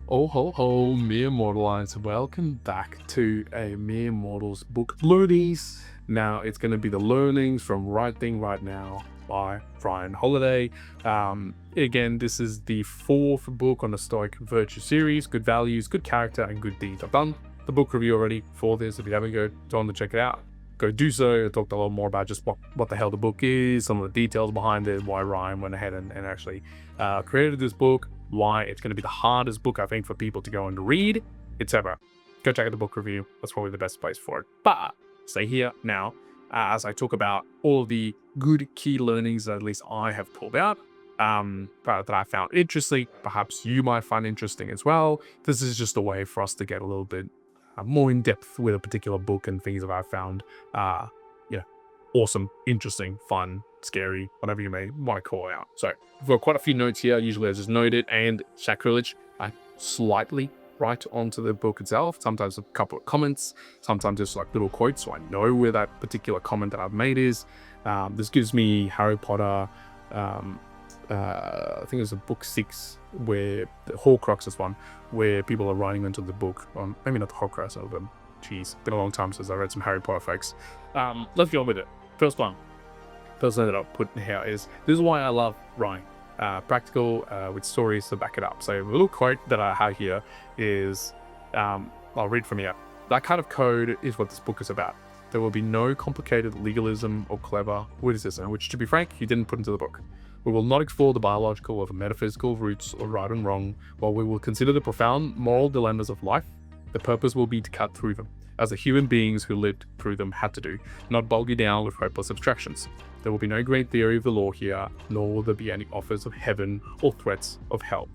Oh ho ho, mere mortalites, welcome back to a mere mortals book learnies. Now it's going to be the learnings from Right Thing Right Now by Ryan Holiday. Again, this is the fourth book on the Stoic virtue series. Good values, good character, and good deeds. I've done the book review already for this. If you haven't gone to check it out, go do so. I talked a lot more about just what the hell the book is, some of the details behind it, why Ryan went ahead and actually created this book, why it's going to be the hardest book I think for people to go and read, etc. Go check out the book review. That's probably the best place for it. But stay here now as I talk about all of the good key learnings that at least I have pulled out, that I found interesting. Perhaps you might find interesting as well. This is just a way for us to get a little bit more in depth with a particular book and things that I found, awesome, interesting, fun, scary, whatever you may want to call it out. So I've got quite a few notes here. Usually I just note it, and sacrilege, I slightly write onto the book itself. Sometimes a couple of comments, sometimes just like little quotes, so I know where that particular comment that I've made is. This gives me Harry Potter. I think it's a book 6 where the Horcrux is one where people are writing into the book on, maybe not the Horcrux of them. Jeez, been a long time since I read some Harry Potter facts. Let's go with it. First one that I'll put here is, this is why I love writing. Practical with stories to back it up. So a little quote that I have here is, I'll read from here. That kind of code is what this book is about. There will be no complicated legalism or clever witticism, which, to be frank, he didn't put into the book. We will not explore the biological or the metaphysical roots of right and wrong, while we will consider the profound moral dilemmas of life. The purpose will be to cut through them, as the human beings who lived through them had to do, not bog you down with hopeless abstractions. There will be no great theory of the law here, nor will there be any offers of heaven or threats of hell.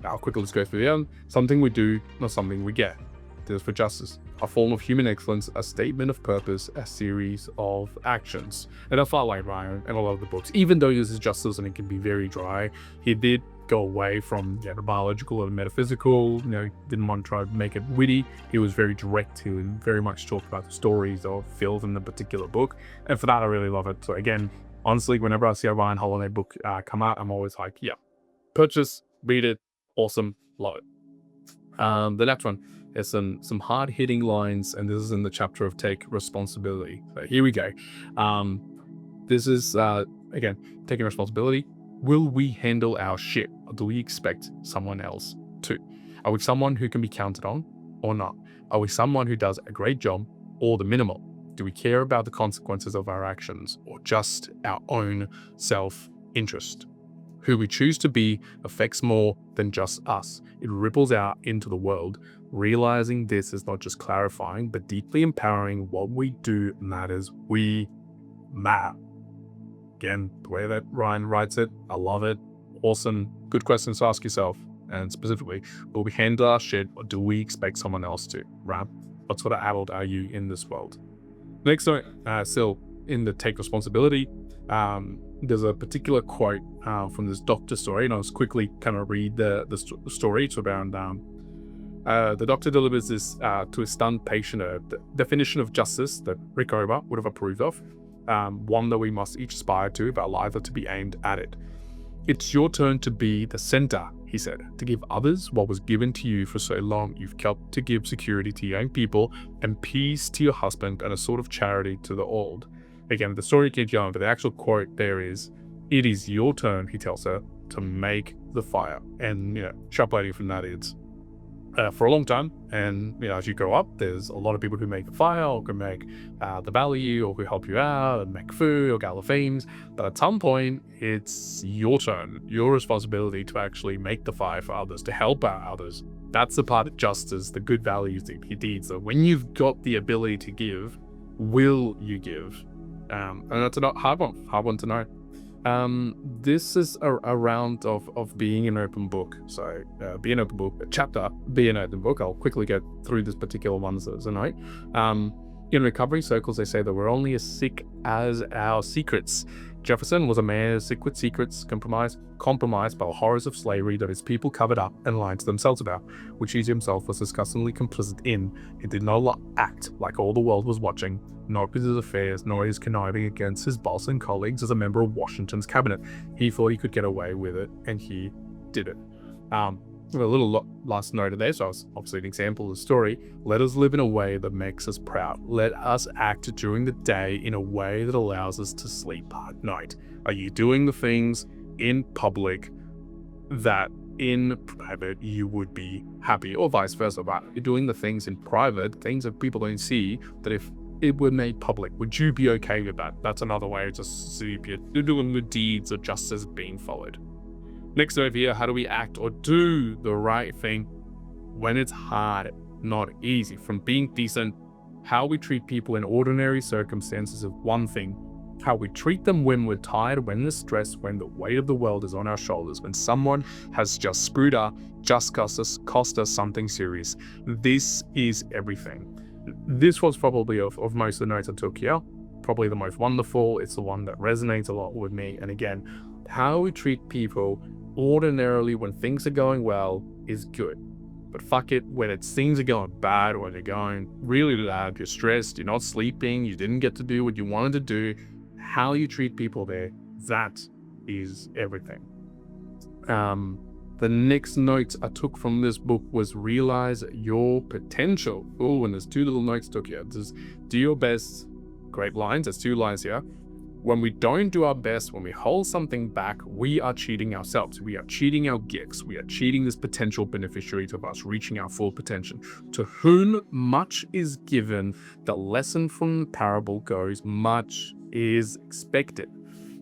Now, quickly let's go through the end. Something we do, not something we get. This is for justice, a form of human excellence, a statement of purpose, a series of actions. And I felt like Ryan and a lot of the books, even though this is justice and it can be very dry, he did go away from the biological and metaphysical. Didn't want to try to make it witty. He was very direct. He would very much talk about the stories of Phil in the particular book, and for that I really love it. So again, honestly, whenever I see a Ryan Holiday book come out, I'm always like, yeah, purchase, read it, awesome, love it. The next one is some hard-hitting lines, and this is in the chapter of Take Responsibility. So here we go. This is again, taking responsibility. Will we handle our shit, or do we expect someone else to? Are we someone who can be counted on or not? Are we someone who does a great job or the minimal? Do we care about the consequences of our actions or just our own self-interest? Who we choose to be affects more than just us. It ripples out into the world. Realizing this is not just clarifying, but deeply empowering. What we do matters. We matter. Again, the way that Ryan writes it, I love it. Awesome. Good questions to ask yourself. And specifically, will we handle our shit, or do we expect someone else to, right? What sort of adult are you in this world? Next note, still in the Take Responsibility, there's a particular quote from this doctor story, and I'll just quickly kind of read the story. It's around the doctor delivers this to a stunned patient, a definition of justice that Rick Ober would have approved of, one that we must each aspire to, but either to be aimed at it. It's your turn to be the center, he said, to give others what was given to you for so long. You've kept to give security to young people and peace to your husband and a sort of charity to the old. Again, the story keeps going, but the actual quote there is, it is your turn, he tells her, to make the fire. And, extrapolating from that, it's for a long time. And, as you grow up, there's a lot of people who make the fire or can make the value or who help you out and make food or gather things. But at some point, it's your turn, your responsibility to actually make the fire for others, to help out others. That's the part of justice, the good values, the deeds. So when you've got the ability to give, will you give? And that's a hard one to know. This is a round of being an open book. So be an open book, chapter, be an open book. I'll quickly get through this particular one as a note. In recovery circles, they say that we're only as sick as our secrets. Jefferson was a man sick with secrets, compromised by the horrors of slavery that his people covered up and lied to themselves about, which he himself was disgustingly complicit in. He did not act like all the world was watching, not with his affairs, nor his conniving against his boss and colleagues as a member of Washington's cabinet. He thought he could get away with it, and he did it. A little last note there, so it's obviously an example of the story. Let us live in a way that makes us proud. Let us act during the day in a way that allows us to sleep at night. Are you doing the things in public that in private you would be happy, or vice versa? But you're doing the things in private, things that people don't see, that if it were made public, would you be okay with that? That's another way to see if you're doing the deeds or justice being followed. Next over here, how do we act or do the right thing when it's hard, not easy? From being decent, how we treat people in ordinary circumstances is one thing. How we treat them when we're tired, when they're stressed, when the weight of the world is on our shoulders, when someone has just screwed up, just cost us something serious. This is everything. This was probably of most of the notes I took here, probably the most wonderful. It's the one that resonates a lot with me. And again, how we treat people ordinarily when things are going well is good. But fuck it, when things are going bad, when they're going really bad, you're stressed, you're not sleeping, you didn't get to do what you wanted to do, how you treat people there, that is everything. The next notes I took from this book was realize your potential. Oh, and there's two little notes took here. There's do your best, great lines, there's two lines here. When we don't do our best, when we hold something back, we are cheating ourselves. We are cheating our gifts. We are cheating this potential beneficiary of us reaching our full potential. To whom much is given, the lesson from the parable goes, much is expected.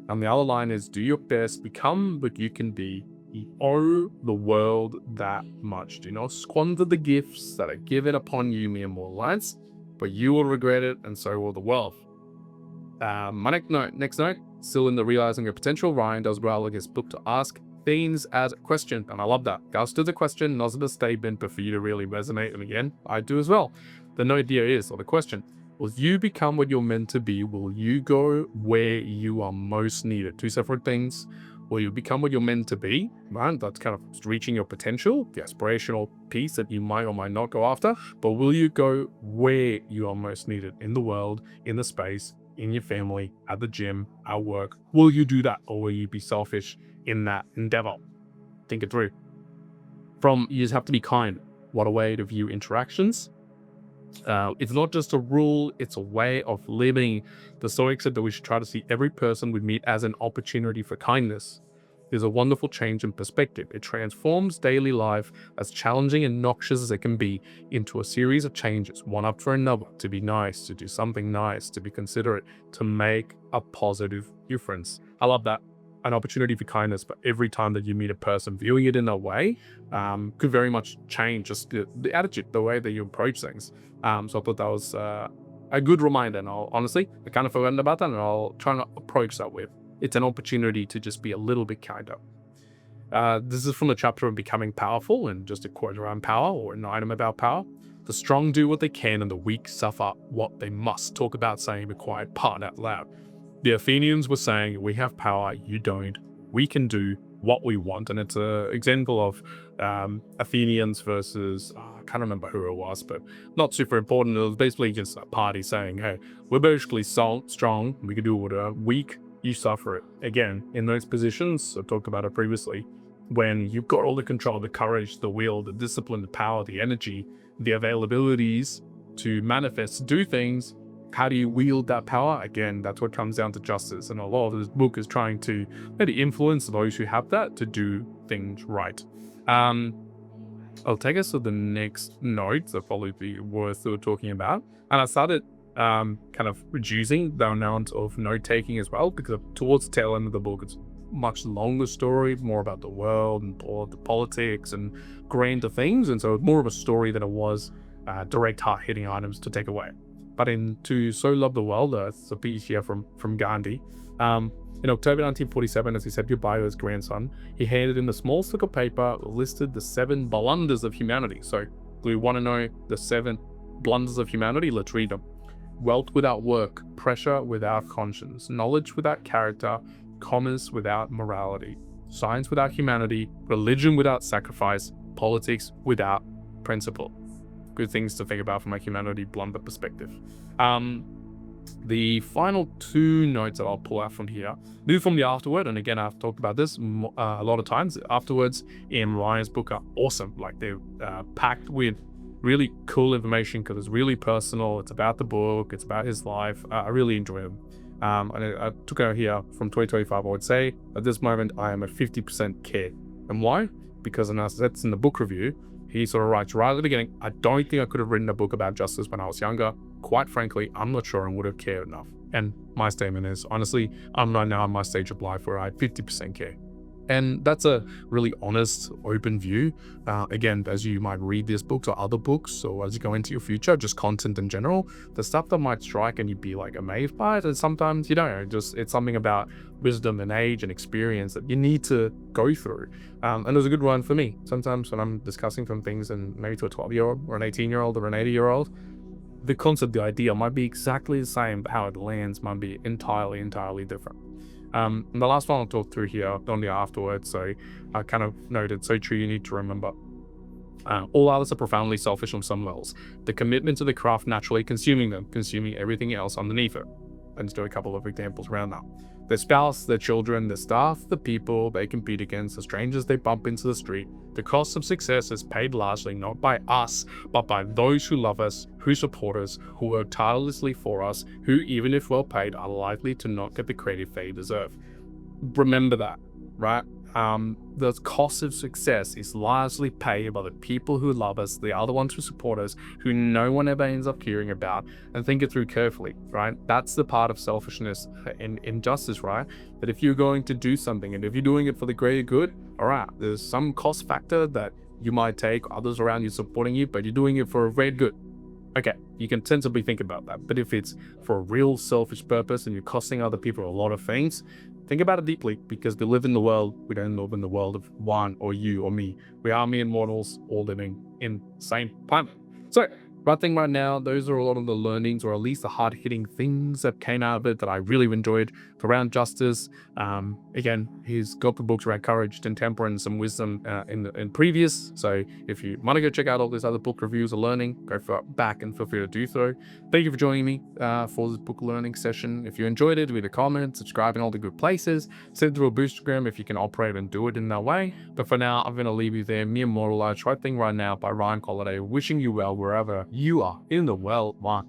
And the other line is, do your best, become what you can be. You owe the world that much. Do not squander the gifts that are given upon you, mere mortals, but you will regret it, and so will the world. My next note, still in the realizing your potential, Ryan does well in his book to ask things as a question, and I love that. Gus does a question, not as a statement, but for you to really resonate, and again, I do as well. The note here is, or the question, will you become what you're meant to be? Will you go where you are most needed? Two separate things. Will you become what you're meant to be? Right? That's kind of reaching your potential, the aspirational piece that you might or might not go after, but will you go where you are most needed in the world, in the space, in your family, at the gym, at work? Will you do that, or will you be selfish in that endeavor? Think it through. You just have to be kind. What a way to view interactions. It's not just a rule, it's a way of living. The Stoics said that we should try to see every person we meet as an opportunity for kindness. There's a wonderful change in perspective. It transforms daily life, as challenging and noxious as it can be, into a series of changes, one up for another, to be nice, to do something nice, to be considerate, to make a positive difference. I love that. An opportunity for kindness, but every time that you meet a person, viewing it in that way could very much change just the attitude, the way that you approach things. So I thought that was a good reminder, and honestly, I kind of forgotten about that, and I'll try to approach that with. It's an opportunity to just be a little bit kinder. This is from the chapter on becoming powerful, and just a quote around power, or an item about power. The strong do what they can, and the weak suffer what they must. Talk about saying the quiet part out loud. The Athenians were saying, we have power, you don't. We can do what we want. And it's an example of Athenians versus, I can't remember who it was, but not super important. It was basically just a party saying, hey, we're basically strong, we can do whatever. Weak, you suffer it. Again, in those positions, I talked about it previously, when you've got all the control, the courage, the will, the discipline, the power, the energy, the availabilities to manifest, do things. How do you wield that power? Again, that's what comes down to justice. And a lot of this book is trying to maybe influence those who have that to do things right. I'll take us to the next notes that probably be worth talking about. And I started kind of reducing the amount of note taking as well, because towards the tail end of the book, it's much longer story, more about the world and all the politics and grander things. And so it's more of a story than it was direct hard-hitting items to take away. But in To So Love the World, it's a piece here from Gandhi. In October 1947, as he said goodbye to his grandson, he handed him a small slip of paper that listed the 7 blunders of humanity. So, do we want to know the 7 blunders of humanity? Let's read them. Wealth without work, pressure without conscience, knowledge without character, commerce without morality, science without humanity, religion without sacrifice, politics without principle. Good things to think about from a humanity blunder perspective. The final two notes that I'll pull out from here, new from the Afterword, and again, I've talked about this a lot of times. Afterwards in Ryan's book are awesome. Like they're packed with really cool information because it's really personal. It's about the book. It's about his life. I really enjoy them. And I took out here from 2025. I would say at this moment I am at 50% care. And why? Because, and as that's in the book review, he sort of writes right at the beginning, I don't think I could have written a book about justice when I was younger. Quite frankly, I'm not sure I would have cared enough. And my statement is, honestly, I'm right now in my stage of life where I 50% care. And that's a really honest, open view. Again, as you might read these books or other books, or as you go into your future, just content in general, the stuff that might strike and you'd be like amazed by it, and sometimes you don't. Just it's something about wisdom and age and experience that you need to go through. And there's a good one for me. Sometimes when I'm discussing some things, and maybe to a 12-year-old or an 18-year-old or an 80-year-old, the concept, the idea might be exactly the same, but how it lands might be entirely different. And the last one I'll talk through here on the Afterwards, so I kind of noted, so true, you need to remember. All others are profoundly selfish on some levels. The commitment to the craft naturally consuming them, consuming everything else underneath it. And just do a couple of examples around that. Their spouse, their children, their staff, the people they compete against, the strangers they bump into the street. The cost of success is paid largely not by us, but by those who love us, who support us, who work tirelessly for us, who, even if well paid, are likely to not get the credit they deserve. Remember that, right? The cost of success is largely paid by the people who love us, the other ones who support us, who no one ever ends up caring about, and think it through carefully, right? That's the part of selfishness and injustice, right? That if you're going to do something, and if you're doing it for the greater good, all right, there's some cost factor that you might take, others around you supporting you, but you're doing it for a great good. Okay, you can sensibly think about that. But if it's for a real selfish purpose and you're costing other people a lot of things, think about it deeply, because we live in the world, we don't live in the world of one or you or me. We are mere mortals all living in the same planet. So, I think right now, those are a lot of the learnings, or at least the hard-hitting things that came out of it that I really enjoyed around justice. Again, he's got the books around courage and temperance and wisdom in previous. So if you want to go check out all these other book reviews or learning, go back and feel free to do so. Thank you for joining me for this book learning session. If you enjoyed it, leave a comment, subscribe in all the good places, send it to a Boostergram if you can operate and do it in that way. But for now, I'm going to leave you there. Mere Mortalized Right Thing Right Now by Ryan Holiday, wishing you well wherever you are in the world. One.